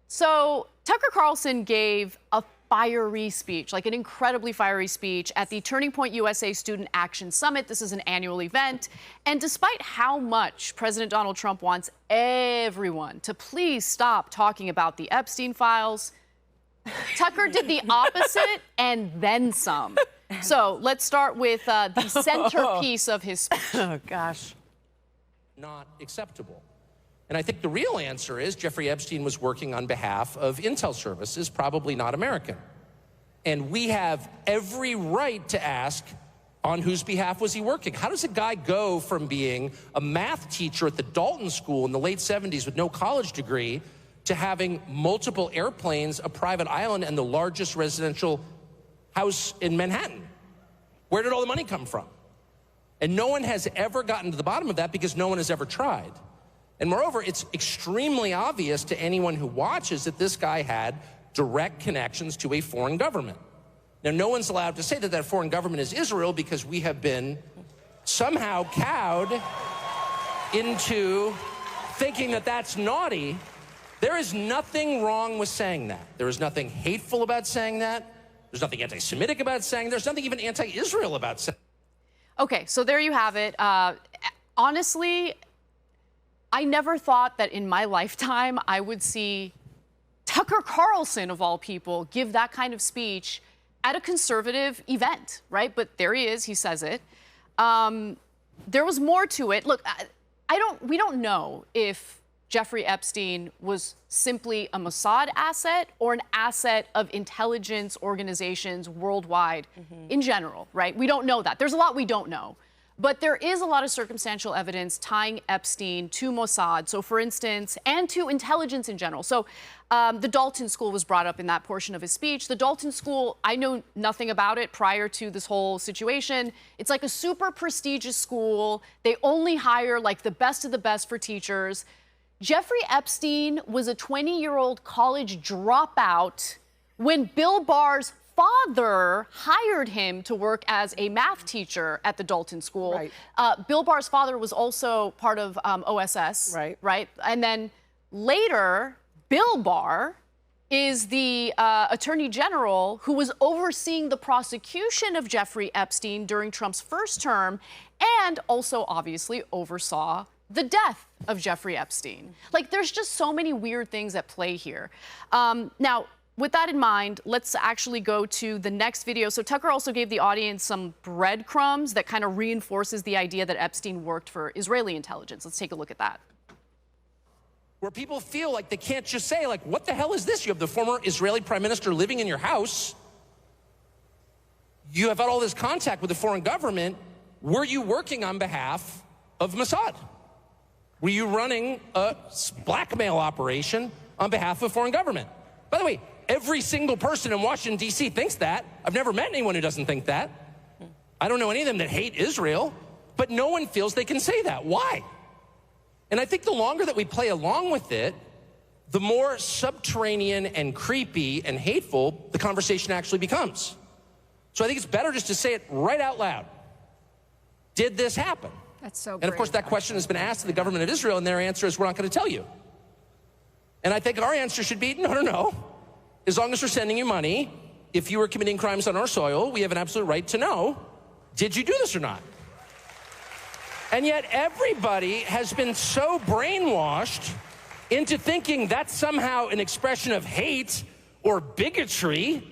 So Tucker Carlson gave a fiery speech, like an incredibly fiery speech at the Turning Point USA Student Action Summit. This is an annual event. And despite how much President Donald Trump wants everyone to please stop talking about the Epstein files, Tucker did the opposite and then some. So let's start with the centerpiece of his speech. Oh, gosh. Not acceptable. And I think the real answer is Jeffrey Epstein was working on behalf of intel services, probably not American. And we have every right to ask, on whose behalf was he working? How does a guy go from being a math teacher at the Dalton School in the late 70s with no college degree to having multiple airplanes, a private island, and the largest residential house in Manhattan? Where did all the money come from? And no one has ever gotten to the bottom of that because no one has ever tried. And moreover, it's extremely obvious to anyone who watches that this guy had direct connections to a foreign government. Now, no one's allowed to say that that foreign government is Israel because we have been somehow cowed into thinking that that's naughty. There is nothing wrong with saying that. There is nothing hateful about saying that. There's nothing anti-Semitic about saying. There's nothing even anti-Israel about saying. Okay, so there you have it. Honestly, I never thought that in my lifetime I would see Tucker Carlson, of all people, give that kind of speech at a conservative event, right? But there he is, he says it. There was more to it. Look, we don't know if Jeffrey Epstein was simply a Mossad asset or an asset of intelligence organizations worldwide in general, right? We don't know that. There's a lot we don't know. But there is a lot of circumstantial evidence tying Epstein to Mossad. So, for instance, and to intelligence in general. So the Dalton School was brought up in that portion of his speech. The Dalton School, I know nothing about it prior to this whole situation. It's like a super prestigious school. They only hire like the best of the best for teachers. Jeffrey Epstein was a 20-year-old college dropout when Bill Barr's father hired him to work as a math teacher at the Dalton School. Right. Bill Barr's father was also part of OSS. Right. And then later, Bill Barr is the attorney general who was overseeing the prosecution of Jeffrey Epstein during Trump's first term and also obviously oversaw the death of Jeffrey Epstein. Like, there's just so many weird things at play here. Now, with that in mind, let's actually go to the next video. So Tucker also gave the audience some breadcrumbs that kind of reinforces the idea that Epstein worked for Israeli intelligence. Let's take a look at that. Where people feel like they can't just say, like, what the hell is this? You have the former Israeli prime minister living in your house. You have had all this contact with the foreign government. Were you working on behalf of Mossad? Were you running a blackmail operation on behalf of a foreign government? By the way, every single person in Washington, D.C. thinks that. I've never met anyone who doesn't think that. I don't know any of them that hate Israel, but no one feels they can say that. Why? And I think the longer that we play along with it, the more subterranean and creepy and hateful the conversation actually becomes. So I think it's better just to say it right out loud. Did this happen? That's so And of course, that question has been asked to the government of Israel, and their answer is, we're not going to tell you. And I think our answer should be, no. As long as we're sending you money, if you were committing crimes on our soil, we have an absolute right to know, did you do this or not? And yet everybody has been so brainwashed into thinking that's somehow an expression of hate or bigotry,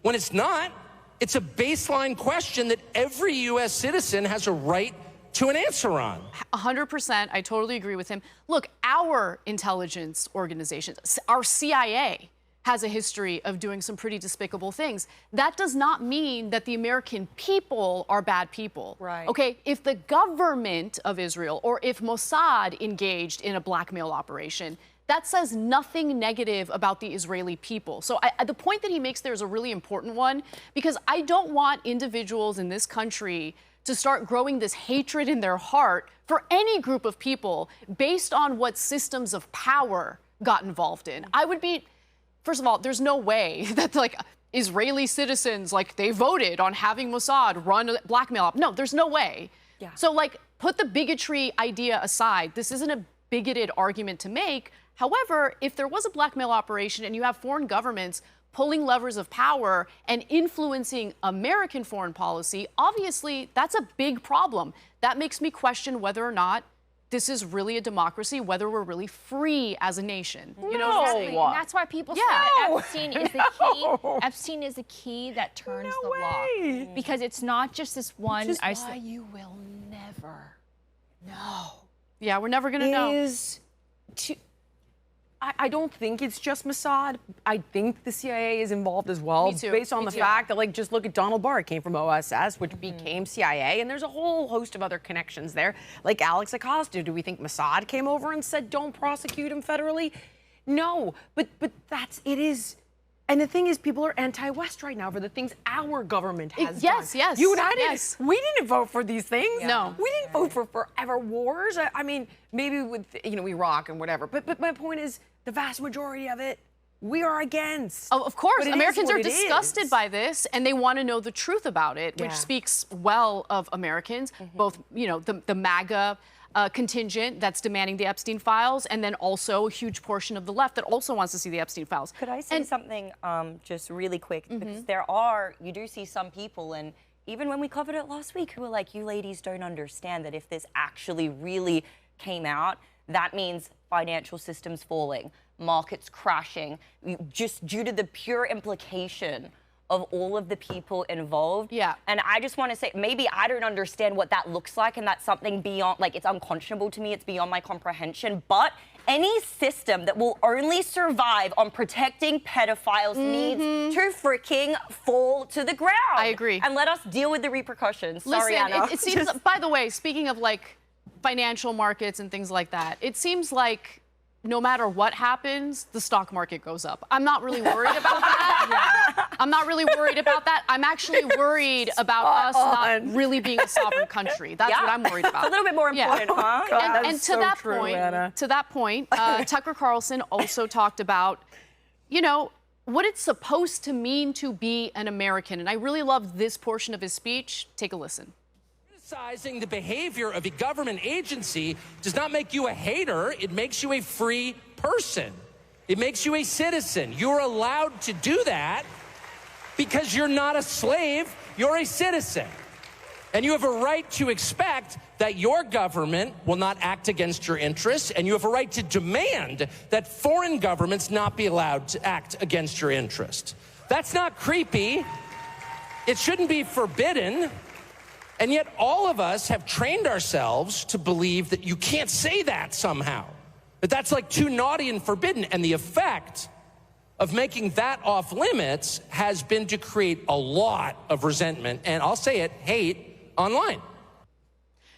when it's not. It's a baseline question that every U.S. citizen has a right to an answer on. 100%. I totally agree with him. Look, our intelligence organizations, our CIA, has a history of doing some pretty despicable things. That does not mean that the American people are bad people. Right. Okay, if the government of Israel or if Mossad engaged in a blackmail operation, that says nothing negative about the Israeli people. So the point that he makes there is a really important one, because I don't want individuals in this country to start growing this hatred in their heart for any group of people based on what systems of power got involved in. I would be, first of all, there's no way that like Israeli citizens, like they voted on having Mossad run a blackmail op. No, there's no way. Yeah. So like put the bigotry idea aside. This isn't a bigoted argument to make. However, if there was a blackmail operation and you have foreign governments pulling levers of power and influencing American foreign policy, obviously that's a big problem. That makes me question whether or not this is really a democracy, whether we're really free as a nation. You know what I'm saying? And that's why people say that Epstein is the key. Epstein is the key that turns the lock. Because it's not just this one. Which is why you will never know. Yeah, we're never gonna know. I don't think it's just Mossad. I think the CIA is involved as well. Me too. Based on Me the too. fact that, like, just look at Donald Barr. It came from OSS, which became CIA, and there's a whole host of other connections there. Like Alex Acosta. Do we think Mossad came over and said, don't prosecute him federally? No, but it is. And the thing is, people are anti-West right now for the things our government has done. Yes. You and I yes. didn't. We didn't vote for these things. No. We didn't vote for forever wars. I mean, maybe with, Iraq and whatever. But my point is, the vast majority of it, we are against. Oh, of course, But it Americans is are what it disgusted is. by this, and they want to know the truth about it, which Yeah. speaks well of Americans, both, the MAGA contingent that's demanding the Epstein files, and then also a huge portion of the left that also wants to see the Epstein files. Could I say something just really quick? Because you do see some people, and even when we covered it last week, who were like, you ladies don't understand that if this actually really came out, that means financial systems falling, markets crashing, just due to the pure implication of all of the people involved. Yeah. And I just want to say, maybe I don't understand what that looks like, and that's something beyond, like, it's unconscionable to me, it's beyond my comprehension, but any system that will only survive on protecting pedophiles needs to freaking fall to the ground. I agree. And let us deal with the repercussions. Sorry, Listen, Anna. it seems, by the way, speaking of like financial markets and things like that, it seems like no matter what happens, the stock market goes up. I'm not really worried about that. I'm not really worried about that. I'm actually worried about us not really being a sovereign country. That's what I'm worried about. It's a little bit more important, huh? God, And that's to so that true, point, Anna. Tucker Carlson also talked about, what it's supposed to mean to be an American. And I really loved this portion of his speech. Take a listen. Criticizing the behavior of a government agency does not make you a hater. It makes you a free person. It makes you a citizen. You're allowed to do that because you're not a slave. You're a citizen. And you have a right to expect that your government will not act against your interests, and you have a right to demand that foreign governments not be allowed to act against your interests. That's not creepy. It shouldn't be forbidden. And yet all of us have trained ourselves to believe that you can't say that somehow, that that's like too naughty and forbidden. And the effect of making that off limits has been to create a lot of resentment, and I'll say it, hate online.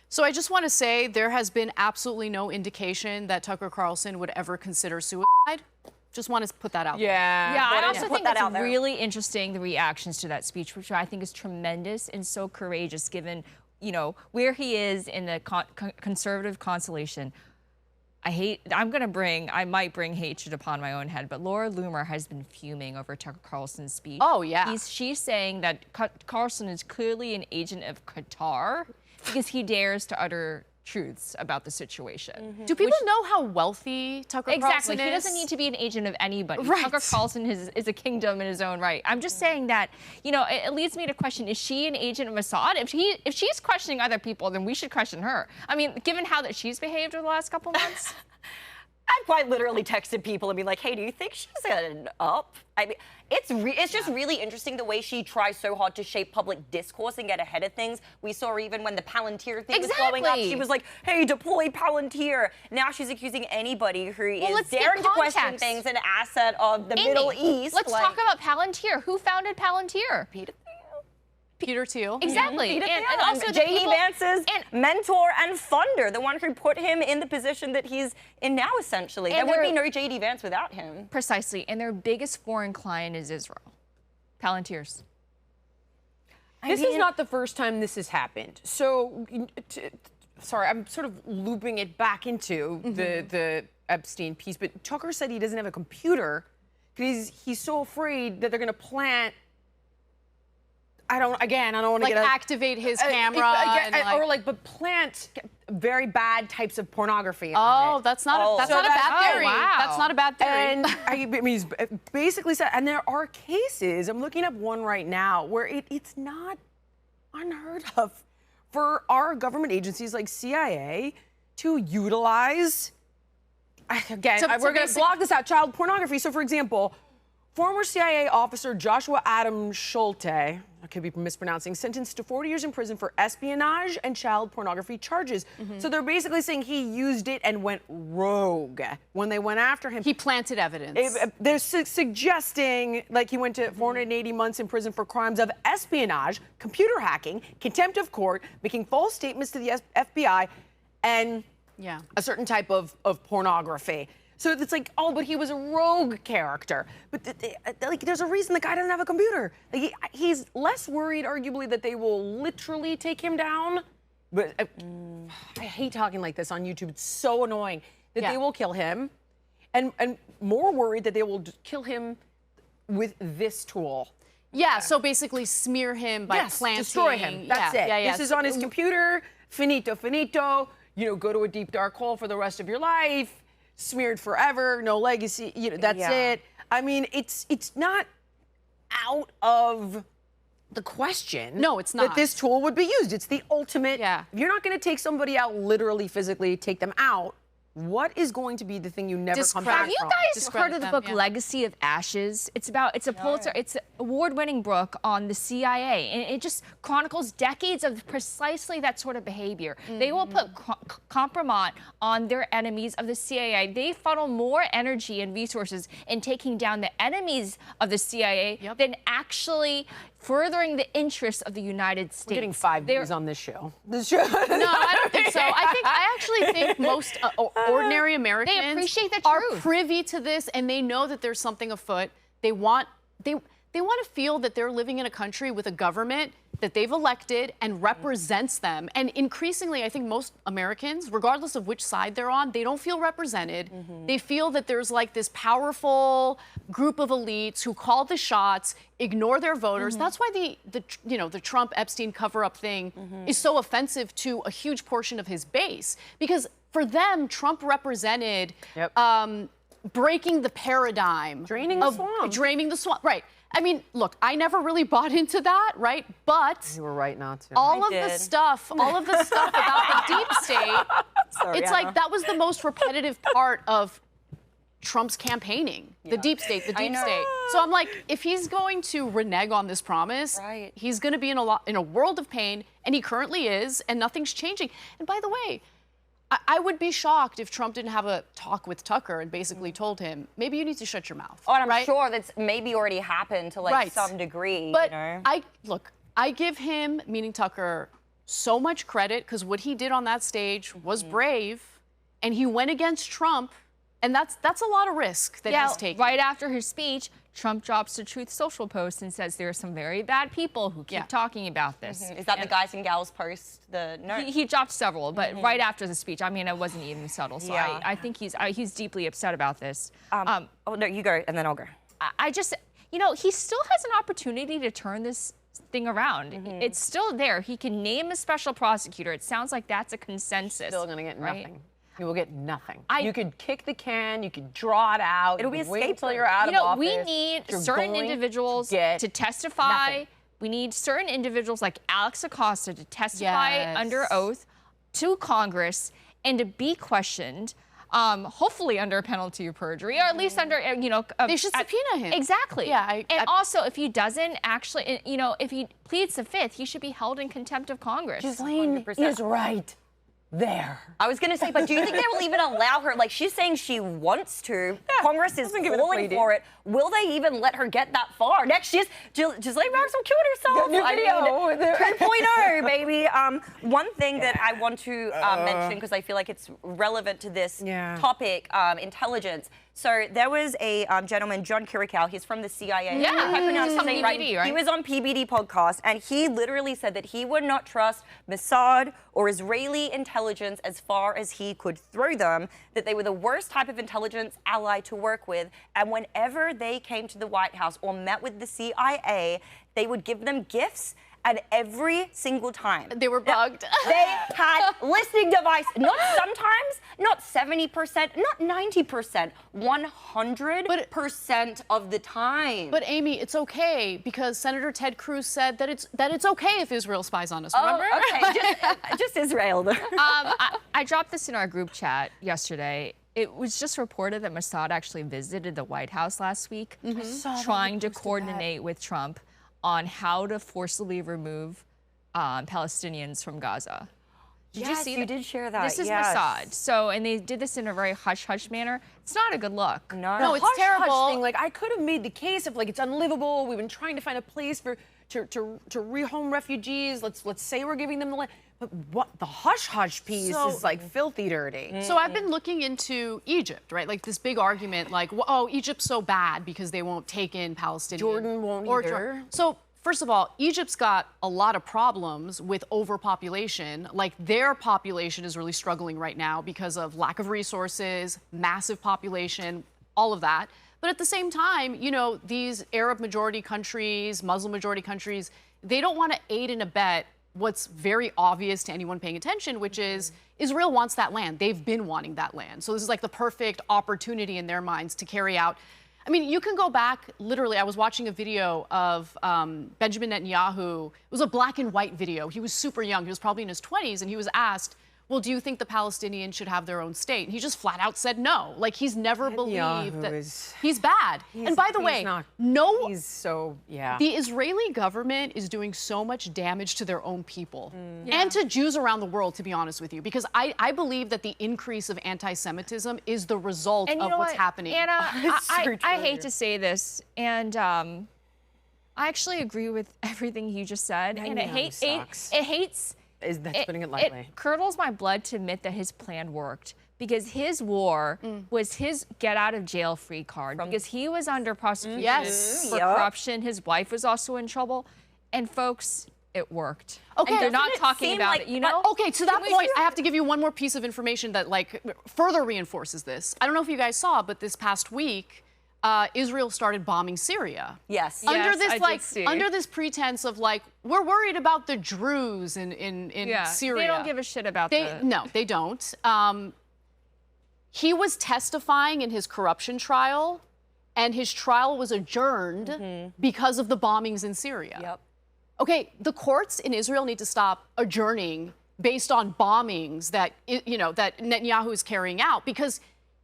So I just want to say there has been absolutely no indication that Tucker Carlson would ever consider suicide. Just want to put that out there. Yeah, I also think that out it's there. really interesting, the reactions to that speech, which I think is tremendous and so courageous given, where he is in the conservative constellation. I might bring hatred upon my own head, but Laura Loomer has been fuming over Tucker Carlson's speech. Oh, yeah. She's saying that Carlson is clearly an agent of Qatar because he dares to utter truths about the situation. Do people know how wealthy Tucker Carlson is? He doesn't need to be an agent of anybody. Right. Tucker Carlson is a kingdom in his own right. I'm just saying that, it leads me to question, is she an agent of Mossad? If she's questioning other people, then we should question her. I mean, given how that she's behaved over the last couple months. I've quite literally texted people and been like, hey, do you think she's an up? I mean, it's just really interesting the way she tries so hard to shape public discourse and get ahead of things. We saw even when the Palantir thing was blowing up, she was like, hey, deploy Palantir. Now she's accusing anybody who is daring to question things an asset of the Middle East. Let's talk about Palantir. Who founded Palantir? Peter Thiel. Exactly. And also J.D. Vance's mentor and funder, the one who put him in the position that he's in now, essentially. There would be no J.D. Vance without him. Precisely. And their biggest foreign client is Israel. Palantirs. This is not the first time this has happened. So, sorry, I'm sort of looping it back into the Epstein piece, but Tucker said he doesn't have a computer because he's so afraid that they're going to plant. I don't want to get activate his camera. but plant very bad types of pornography. Oh, on it. that's not a So bad that's- theory. wow. That's not a bad theory. And I mean, he's basically said, and there are cases, I'm looking up one right now, where it's not unheard of for our government agencies like CIA to utilize, again, So we're going to basic- block this out, child pornography. So, for example, former CIA officer Joshua Adam Schulte, I could be mispronouncing, sentenced to 40 years in prison for espionage and child pornography charges. So they're basically saying he used it and went rogue when they went after him. He planted evidence. They're suggesting like he went to 480 months in prison for crimes of espionage, computer hacking, contempt of court, making false statements to the FBI, and Yeah. a certain type of pornography. So it's like, oh, but he was a rogue character. But like, there's a reason the guy doesn't have a computer. Like, he's less worried, arguably, that they will literally take him down. But I hate talking like this on YouTube. It's so annoying that Yeah. they will kill him, and more worried that they will kill him with this tool. Yeah, so basically smear him by Yes, planting. destroy him. That's yeah, it. Yeah, yeah. This is on his computer. Finito, finito. You know, go to a deep dark hole for the rest of your life. Smeared forever, no legacy. You know, that's Yeah. it. I mean, it's not out of the question. No, it's That not. this tool would be used. It's the ultimate. Yeah. If you're not going to take somebody out literally, physically, take them out. What is going to be the thing you never come back Have you from? guys Discredit heard of the them, book yeah. Legacy of Ashes? It's a Pulitzer, it's an award-winning book on the CIA, and it just chronicles decades of precisely that sort of behavior. They will put kompromat on their enemies of the CIA. They funnel more energy and resources in taking down the enemies of the CIA Yep. than actually furthering the interests of the United States. We're getting 5 They're- views on this show. This show. No, I don't think so. I actually think most ordinary Americans appreciate the are truth. privy to this, and they know that there's something afoot. They want to feel that they're living in a country with a government that they've elected and represents them. And increasingly, I think most Americans, regardless of which side they're on, they don't feel represented. They feel that there's like this powerful group of elites who call the shots, ignore their voters. That's why the Trump Epstein cover-up thing is so offensive to a huge portion of his base, because for them, Trump represented breaking the paradigm, Draining the swamp. draining the swamp. Right. I mean, look, I never really bought into that, right? But You were right not to. all of the did. stuff about the deep state, Sorry, it's Anna. like that was the most repetitive part of Trump's campaigning. The deep state, the deep know. state. So I'm like, if he's going to renege on this promise, Right. he's going to be in a world of pain, and he currently is, and nothing's changing. And by the way, I would be shocked if Trump didn't have a talk with Tucker and basically told him, maybe you need to shut your mouth. Oh, and I'm right? sure that's maybe already happened to like Right. some degree. But you know? I give him, meaning Tucker, so much credit because what he did on that stage was brave, and he went against Trump, and that's a lot of risk that he's taking. Right after his speech, Trump drops a Truth Social post and says there are some very bad people who keep talking about this. Is that the guys and gals post? No. He dropped several, but right after the speech, I mean, it wasn't even subtle. So Yeah. I think he's deeply upset about this. Oh no, you go and then I'll go. I just, he still has an opportunity to turn this thing around. It's still there. He can name a special prosecutor. It sounds like that's a consensus. Still going to get right? nothing. You will get nothing. I- You could kick the can. You could draw it out. It'll you be could a wait until scapegoat. you're out of office. We need You're certain going individuals get to testify. nothing. We need certain individuals like Alex Acosta to testify Yes. under oath to Congress and to be questioned, hopefully under a penalty of perjury, or at least under, They should subpoena him. Exactly. Yeah, and also, if he doesn't actually, if he pleads the fifth, he should be held in contempt of Congress. Ghislaine 100%. is right there. I was going to say, but do you think they will even allow her? Like, she's saying she wants to. Congress is doesn't give it a calling plea deal. for it. Will they even let her get that far? Next year's Ghislaine Maxwell killed herself. New video with her. 2.0, baby. One thing that I want to mention, because I feel like it's relevant to this topic, intelligence. So there was a gentleman, John Kirikow. He's from the CIA. Yeah, I pronounced he's his on name PBD, right? He was on PBD podcast, and he literally said that he would not trust Mossad or Israeli intelligence as far as he could throw them, that they were the worst type of intelligence ally to work with. And whenever they came to the White House or met with the CIA, they would give them gifts and every single time They were bugged. they had listening device. Not sometimes, not 70%, not 90%, 100% of the time. But Amy, it's okay because Senator Ted Cruz said that it's okay if Israel spies on us. Remember? Oh, okay, just Israel. I dropped this in our group chat yesterday. It was just reported that Mossad actually visited the White House last week, trying to coordinate with Trump on how to forcibly remove Palestinians from Gaza. Did you see that? You did share that. This is Mossad. So, and they did this in a very hush-hush manner. It's not a good look. No, it's hush-hush terrible. Thing, like, I could have made the case if, like, it's unlivable. We've been trying to find a place to rehome refugees. Let's say we're giving them the land. But what the hush-hush piece is like filthy dirty. So I've been looking into Egypt, right? Like this big argument, like, oh, Egypt's so bad because they won't take in Palestinians. Jordan won't either. So first of all, Egypt's got a lot of problems with overpopulation. Like their population is really struggling right now because of lack of resources, massive population, all of that. But at the same time, you know, these Arab majority countries, Muslim majority countries, they don't want to aid and abet what's very obvious to anyone paying attention, which is Israel wants that land. They've been wanting that land. So this is like the perfect opportunity in their minds to carry out. I mean, you can go back, literally, I was watching a video of Benjamin Netanyahu. It was a black and white video. He was super young. He was probably in his 20s, and he was asked, well, do you think the Palestinians should have their own state? And he just flat out said no. Like, he's never believed that he's bad. And by the way, he's so, the Israeli government is doing so much damage to their own people and to Jews around the world, to be honest with you, because I believe that the increase of anti-Semitism is the result of what's happening. Anna, I hate to say this, and I actually agree with everything you just said, and that's putting it lightly. It curdles my blood to admit that his plan worked because his war was his get out of jail free card because he was under prosecution for corruption. His wife was also in trouble. And folks, it worked. Okay, and they're not talking about it, you know? Okay, to that point, I have to give you one more piece of information that like further reinforces this. I don't know if you guys saw, but this past week, Israel started bombing Syria. Yes. Under this pretense of like, we're worried about the Druze in Syria. They don't give a shit about that. No, they don't. He was testifying in his corruption trial, and his trial was adjourned because of the bombings in Syria. Yep. Okay, the courts in Israel need to stop adjourning based on bombings that that Netanyahu is carrying out because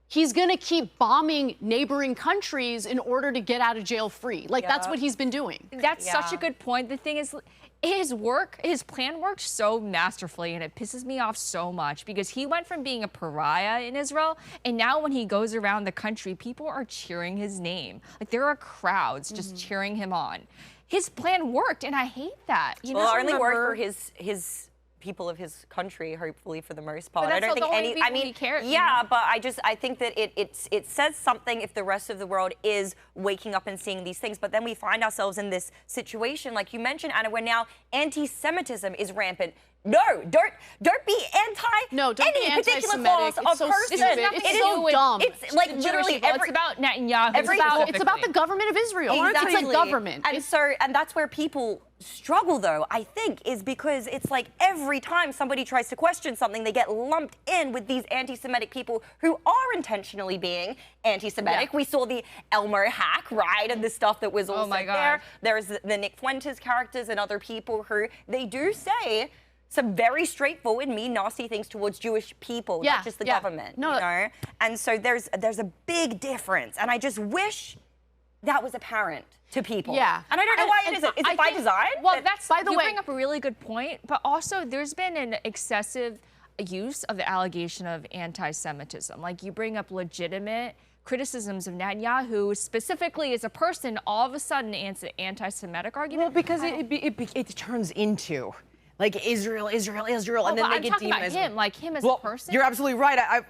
he's going to keep bombing neighboring countries in order to get out of jail free. Like, that's what he's been doing. That's such a good point. The thing is, his plan worked so masterfully, and it pisses me off so much because he went from being a pariah in Israel, and now when he goes around the country, people are cheering his name. Like, there are crowds just cheering him on. His plan worked, and I hate that. It only worked for his people of his country, hopefully, for the most part. But that's I don't think I mean, cares. But I think that it says something if the rest of the world is waking up and seeing these things. But then we find ourselves in this situation, like you mentioned, Anna, where now anti-Semitism is rampant. No, don't be don't any be particular anti-Semitic. clause of person. It's so dumb. It's like literally it's about Netanyahu. It's about the government of Israel. Exactly. It's a government. And that's where people struggle, though, I think, is because it's like every time somebody tries to question something, they get lumped in with these anti-Semitic people who are intentionally being anti-Semitic. We saw the Elmo hack, right, and the stuff that was also there. There's the Nick Fuentes characters and other people who they do say some very straightforward, mean, nasty things towards Jewish people, not just the government. No. You know? And so there's a big difference, and I just wish that was apparent to people. Yeah. And I don't know why it isn't. Is it by design? Well, you bring up a really good point, but also there's been an excessive use of the allegation of anti-Semitism. Like, you bring up legitimate criticisms of Netanyahu, specifically as a person, all of a sudden it's an anti-Semitic argument. Well, because it turns into like Israel, and then they get demonized. Him as a person. You're absolutely right.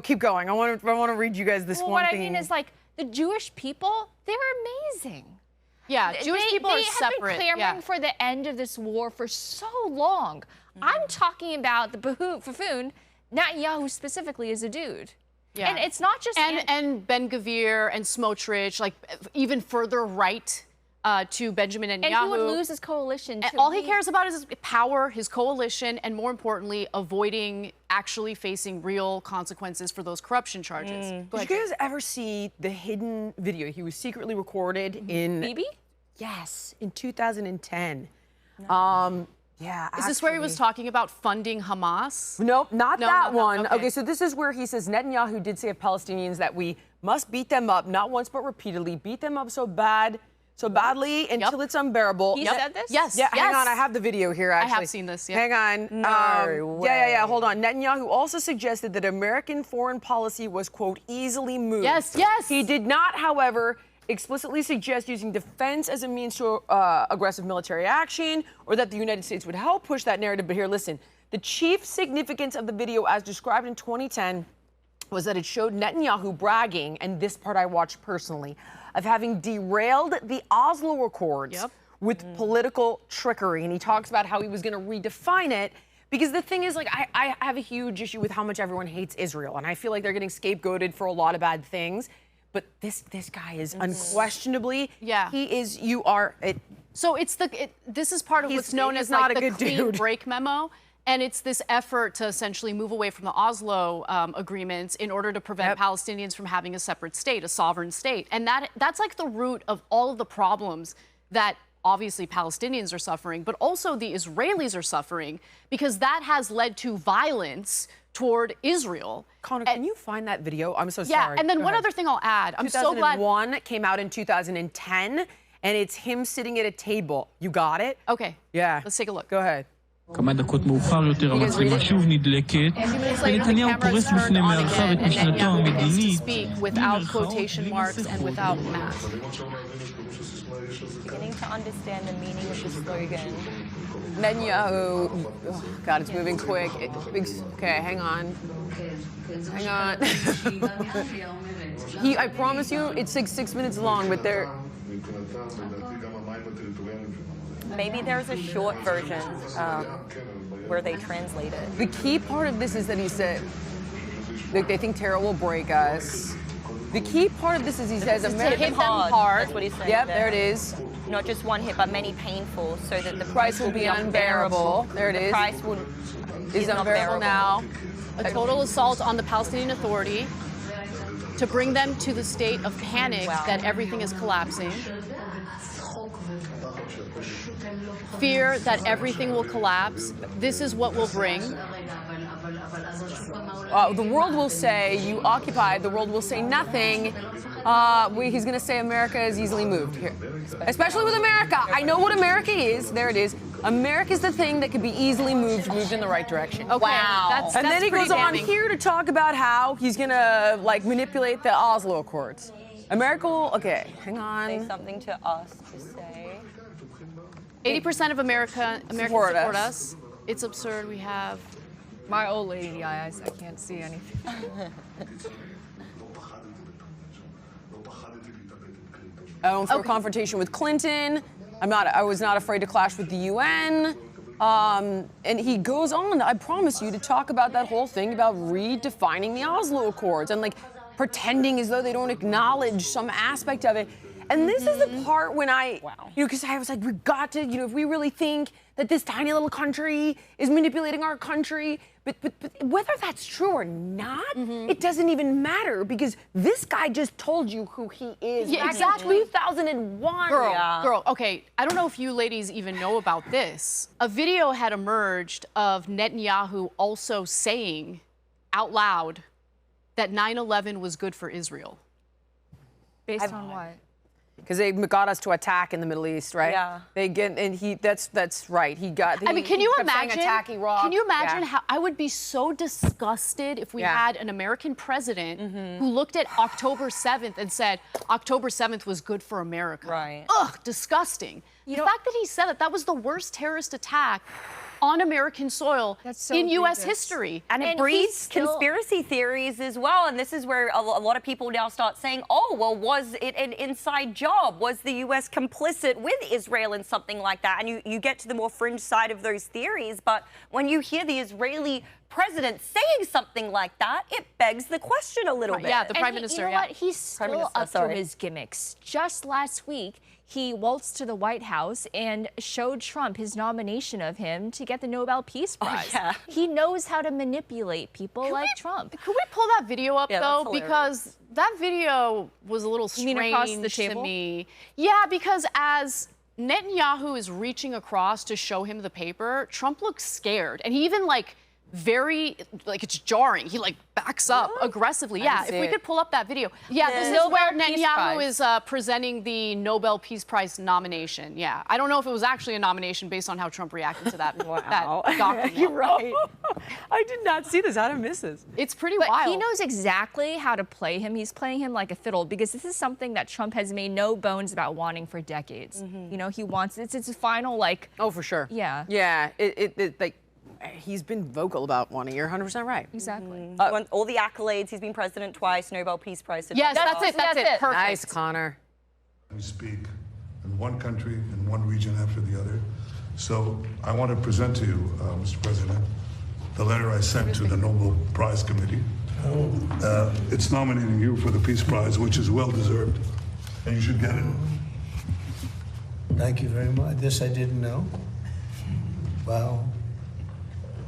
Keep going. I want to read you guys this one thing. What I mean is, like, the Jewish people, they're amazing. Yeah, Jewish people are separate. They have been clamoring for the end of this war for so long. I'm talking about the buffoon, Netanyahu specifically, is a dude. Yeah. And it's not just... And Ben Gvir and Smotrich, like even further right to Benjamin Netanyahu. And he would lose his coalition. And all he cares about is his power, his coalition, and more importantly, avoiding actually facing real consequences for those corruption charges. Go ahead. Did you guys ever see the hidden video he was secretly recorded in? Bibi? Yes, in 2010. Yeah. Is this where he was talking about funding Hamas? Nope, not that one. Okay. Okay, so this is where he says Netanyahu did say of Palestinians that we must beat them up, not once but repeatedly, beat them up so badly until it's unbearable. He said this? Yes. Yeah, yes. hang on, I have the video here actually. I have seen this, yeah. Hang on. Yeah, hold on. Netanyahu also suggested that American foreign policy was, quote, easily moved. Yes. He did not, however, explicitly suggest using defense as a means to aggressive military action or that the United States would help push that narrative. But here, listen, the chief significance of the video as described in 2010 was that it showed Netanyahu bragging, and this part I watched personally, of having derailed the Oslo Accords with political trickery. And he talks about how he was going to redefine it. Because the thing is, like, I have a huge issue with how much everyone hates Israel. And I feel like they're getting scapegoated for a lot of bad things. But this guy is unquestionably, So this is part of what's known as not like a the good clean dude. break memo. And it's this effort to essentially move away from the Oslo agreements in order to prevent Palestinians from having a separate state, a sovereign state. And that's like the root of all of the problems that obviously Palestinians are suffering, but also the Israelis are suffering, because that has led to violence toward Israel. Connor, can you find that video? I'm so Yeah, sorry. and then Go one ahead. other thing I'll add. I'm so glad. 2001 came out in 2010, and it's him sitting at a table. You got it? Okay. Yeah. Let's take a look. Go ahead. כמה דקות מאוחר יותר המצלמה שוב נדלקת, ונתניהו פורס בפני מערכיו את משנתו המדינית, without quotation marks and without math. Beginning to understand the meaning of the slogan. Netanyahu, oh God, it's moving quick. Okay, hang on. Hang on. I promise you, it's 6 minutes long, but they're... Maybe there's a short version where they translate it. The key part of this is that he said, they think terror will break us. The key part of this is he says, America hit them hard. That's what he's saying. Yep, there it is. Not just one hit, but many painful, so that the Price will be unbearable. There it is. The price is unbearable now. A total assault on the Palestinian Authority to bring them to the state of panic that everything is collapsing. Fear that everything will collapse. This is what will bring. The world will say, you occupied. The world will say nothing. He's going to say America is easily moved here. Especially with America. I know what America is. There it is. America is the thing that can be easily moved in the right direction. Okay, that's and then he pretty goes on damning. here to talk about how he's going to, like, manipulate the Oslo Accords. America will, okay, hang on. Say something to us to say. 80% of Americans support us. It's absurd. We have My old lady eyes, I can't see anything. For confrontation with Clinton. I was not afraid to clash with the UN. And he goes on, I promise you, to talk about that whole thing about redefining the Oslo Accords and like pretending as though they don't acknowledge some aspect of it. And this is the part when because I was like, we got to, if we really think that this tiny little country is manipulating our country, but whether that's true or not, it doesn't even matter because this guy just told you who he is. Yeah, back exactly. in 2001. Girl, okay, I don't know if you ladies even know about this. A video had emerged of Netanyahu also saying out loud that 9/11 was good for Israel. Based on what? Because they got us to attack in the Middle East, right? Yeah. They get, and that's right. I mean, can you kept saying imagine? attack Iraq. Can you imagine Yeah. how I would be so disgusted if we had an American president who looked at October 7th and said October 7th was good for America. Right. Ugh, disgusting. The fact that he said that was the worst terrorist attack on American soil in U.S. egregious. history. And it breeds conspiracy theories as well. And this is where a lot of people now start saying, oh, well, was it an inside job? Was the U.S. complicit with Israel in something like that? And you get to the more fringe side of those theories. But when you hear the Israeli president saying something like that, it begs the question a little bit. Yeah, the And Prime Minister, you know yeah. what? He's still up to his gimmicks. Just last week, he waltzed to the White House and showed Trump his nomination of him to get the Nobel Peace Prize. yeah. He knows how to manipulate people like Trump. Could we pull that video up, Yeah, though? that's hilarious. Because that video was a little You mean strange across the to table? me. Yeah, because as Netanyahu is reaching across to show him the paper, Trump looks scared. And he even, like, it's jarring. He, like, backs up aggressively. Yeah, if we could pull up that video. Yeah, this is where Netanyahu is presenting the Nobel Peace Prize nomination. Yeah, I don't know if it was actually a nomination based on how Trump reacted to that, that document. You're right. I did not see this. How did I miss this? It's pretty But wild. he knows exactly how to play him. He's playing him like a fiddle because this is something that Trump has made no bones about wanting for decades. You know, he wants it's his final, like. Oh, for sure. Yeah. Yeah. Like, he's been vocal about wanting. You're 100% right. Exactly. Won all the accolades. He's been president twice, Nobel Peace Prize. Yes, that's it. Perfect. Nice, Connor. We speak in one country, in one region after the other. So I want to present to you, Mr. President, the letter I sent to the Nobel Prize Committee. It's nominating you for the Peace Prize, which is well deserved, and you should get it. Thank you very much. This I didn't know. Wow.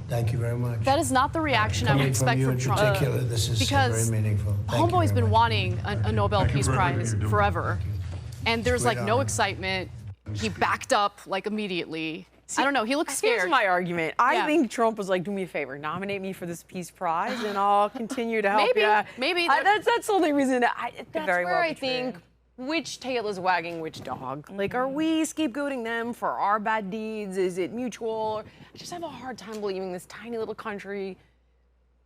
Thank you very much. That is not the reaction I would expect from you from in Trump. particular, this is because very meaningful. Thank you Homeboy's very been much. wanting a Nobel Thank you Peace for everything Prize you're doing. forever. And there's Straight like no on. excitement. He backed up like immediately. I don't know. He looks Here's scared. my argument. I Yeah. think Trump was like, do me a favor, nominate me for this Peace Prize, and I'll continue to help Maybe, you. maybe. That's the only reason. That's very where well I be think true. which tail is wagging which dog. Like, are we scapegoating them for our bad deeds? Is it mutual? I just have a hard time believing this tiny little country.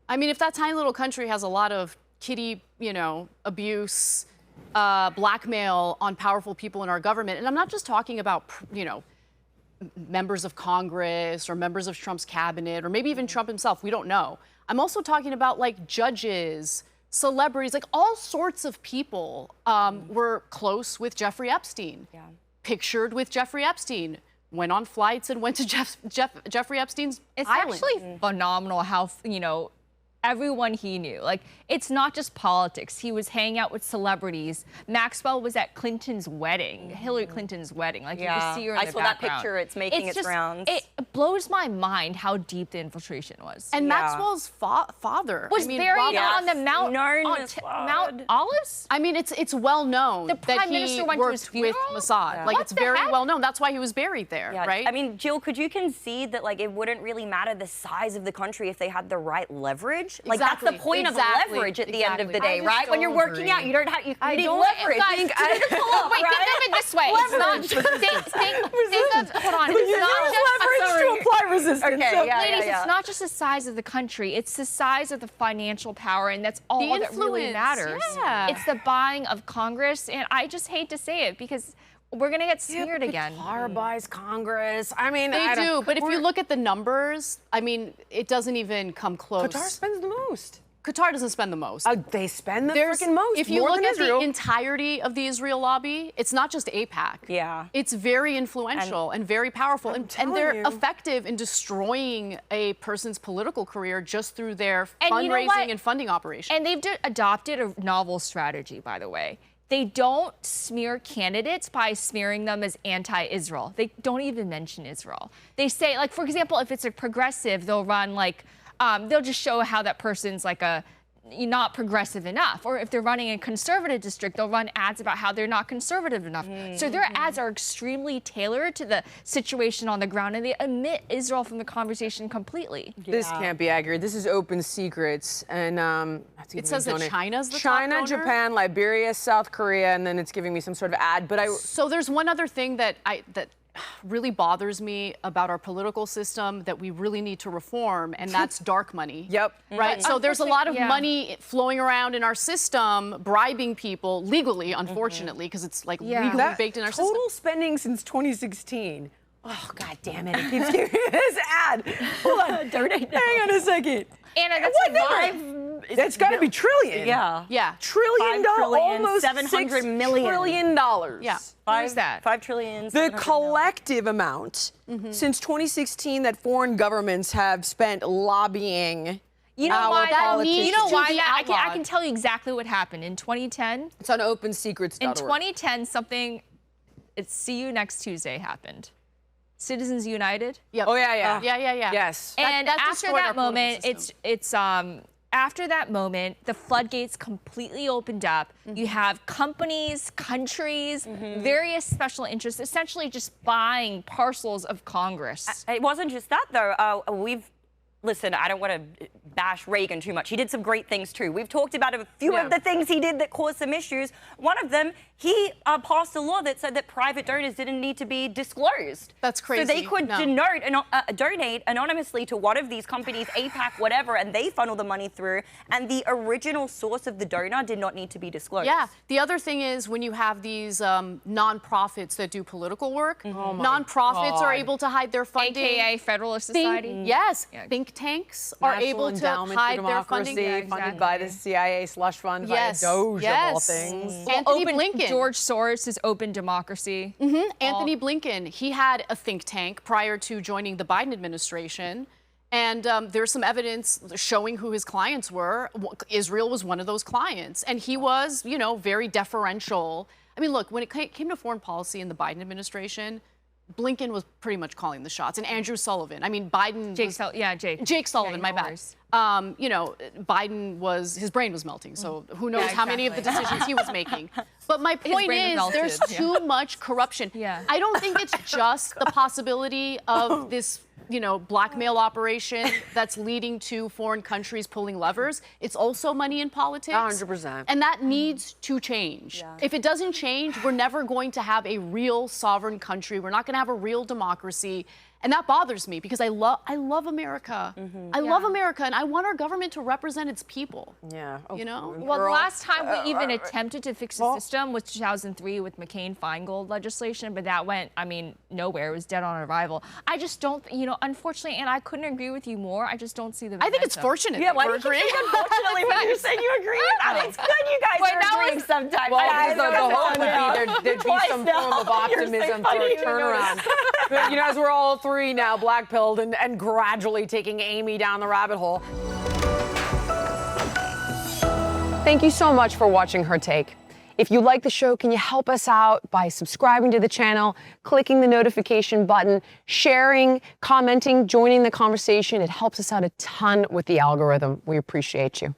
I mean, if that tiny little country has a lot of kiddie, abuse, blackmail on powerful people in our government, and I'm not just talking about, members of Congress or members of Trump's cabinet or maybe even Trump himself, we don't know. I'm also talking about like judges, celebrities, like all sorts of people were close with Jeffrey Epstein, pictured with Jeffrey Epstein, went on flights and went to Jeffrey Epstein's It's island. actually phenomenal how, everyone he knew. Like, it's not just politics. He was hanging out with celebrities. Maxwell was at Clinton's wedding, Hillary Clinton's wedding. Like, you could see her in I the saw that background. picture. It's making its rounds. It blows my mind how deep the infiltration was. And Maxwell's father was buried on the Mount, Known on as Mount Olives? I mean, it's well known The that Prime he Minister went to his worked with funeral? Mossad. Yeah. Like, What it's the very heck? well known. That's why he was buried there, right? I mean, Jill, could you concede that like it wouldn't really matter the size of the country if they had the right leverage? Like that's the point of leverage at the end of the day, right? When you're working out, you don't have you need leverage. Guys, Wait, think of it this way. It's not, think of, hold on. It's not just leverage to apply resistance. Okay, So- yeah, Ladies, yeah. it's not just the size of the country, it's the size of the financial power, and that's all The that really influence, matters. yeah. It's the buying of Congress, and I just hate to say it because we're gonna get smeared again. Qatar buys Congress. I mean, They do, but if you look at the numbers, I mean, it doesn't even come close. Qatar spends the most. Qatar doesn't spend the most. They spend the There's- freaking most. If you more look than at Israel. the entirety of the Israel lobby, it's not just AIPAC. Yeah. It's very influential and very powerful. And telling they're you. effective in destroying a person's political career just through their And you know fundraising what? and funding operations. And they've adopted a novel strategy, by the way. They don't smear candidates by smearing them as anti-Israel. They don't even mention Israel. They say, like, for example, if it's a progressive, they'll run like, they'll just show how that person's like not progressive enough. Or if they're running a conservative district, they'll run ads about how they're not conservative enough. So their ads are extremely tailored to the situation on the ground, and they omit Israel from the conversation completely. This can't be accurate. This is open secrets, and It says that China's the top China, donor? Japan, Liberia, South Korea, and then it's giving me some sort of ad. But So there's one other thing that really bothers me about our political system that we really need to reform, and that's dark money. Yep. Right? So there's a lot of Yeah. money flowing around in our system, bribing people legally, unfortunately, because it's like legally baked in our system. total spending since 2016. Oh, God damn it. It keeps giving me this ad. Hold on. Hang on a second. Anna, that's What a number? That's got to be trillion. Yeah. Yeah. Trillion $5 trillion, almost $700 million. $6 trillion. Yeah. Who's that? 5 trillion. The 700 million. collective amount since 2016 that foreign governments have spent lobbying. You know our why? politicians. You know to why? be I outlawed. can tell you exactly what happened in 2010. It's on opensecrets.org. In 2010, something. It's see you next Tuesday happened. Citizens United. Yep. Oh, yeah. Yeah. Yes. And that after destroyed that our political moment, system. after that moment, the floodgates completely opened up. You have companies, countries, various special interests, essentially just buying parcels of Congress. It wasn't just that, though. Listen, I don't want to bash Reagan too much. He did some great things, too. We've talked about a few of the things he did that caused some issues. One of them, he passed a law that said that private donors didn't need to be disclosed. That's crazy. So they could donate anonymously to one of these companies, APAC, whatever, and they funnel the money through. And the original source of the donor did not need to be disclosed. Yeah. The other thing is when you have these nonprofits that do political work, nonprofits are able to hide their funding. AKA Federalist Society. Yes. Yeah. Think tanks are National able to Endowment hide for their funding. Democracy, funded by the CIA slush fund Yes. via Doge of all Yes. things. Anthony Blinken. George Soros' Open Democracy. Anthony Blinken, he had a think tank prior to joining the Biden administration. And there's some evidence showing who his clients were. Israel was one of those clients. And he was, very deferential. I mean, look, when it came to foreign policy in the Biden administration, Blinken was pretty much calling the shots. And Andrew Sullivan. I mean, Biden. Jake Sullivan, Yeah, my no bad. worries. Biden his brain was melting. So who knows how many of the decisions he was making. But my point brain is, was there's melted, too much corruption. Yeah. I don't think it's just the possibility of this, blackmail operation that's leading to foreign countries pulling levers. It's also money in politics. 100%. And that needs to change. If it doesn't change, we're never going to have a real sovereign country. We're not going to have a real democracy. And that bothers me because I love America. I love America, and I want our government to represent its people. Yeah. Well, the last time we even attempted to fix the system was 2003 with McCain-Feingold legislation, but that went, nowhere. It was dead on arrival. I just don't, unfortunately, and I couldn't agree with you more. I I just don't see the I think it's momentum. fortunate Yeah, that why we're did you agreeing. think unfortunately when you said you agree with that? It's good you guys are agreeing sometimes. Well, Guys, the hope would be there'd be Twice some now. form of You're so optimism for funny. a turnaround. But, as we're all three now black-pilled and gradually taking Amy down the rabbit hole. Thank you so much for watching Her Take. If you like the show, can you help us out by subscribing to the channel, clicking the notification button, sharing, commenting, joining the conversation? It helps us out a ton with the algorithm. We appreciate you.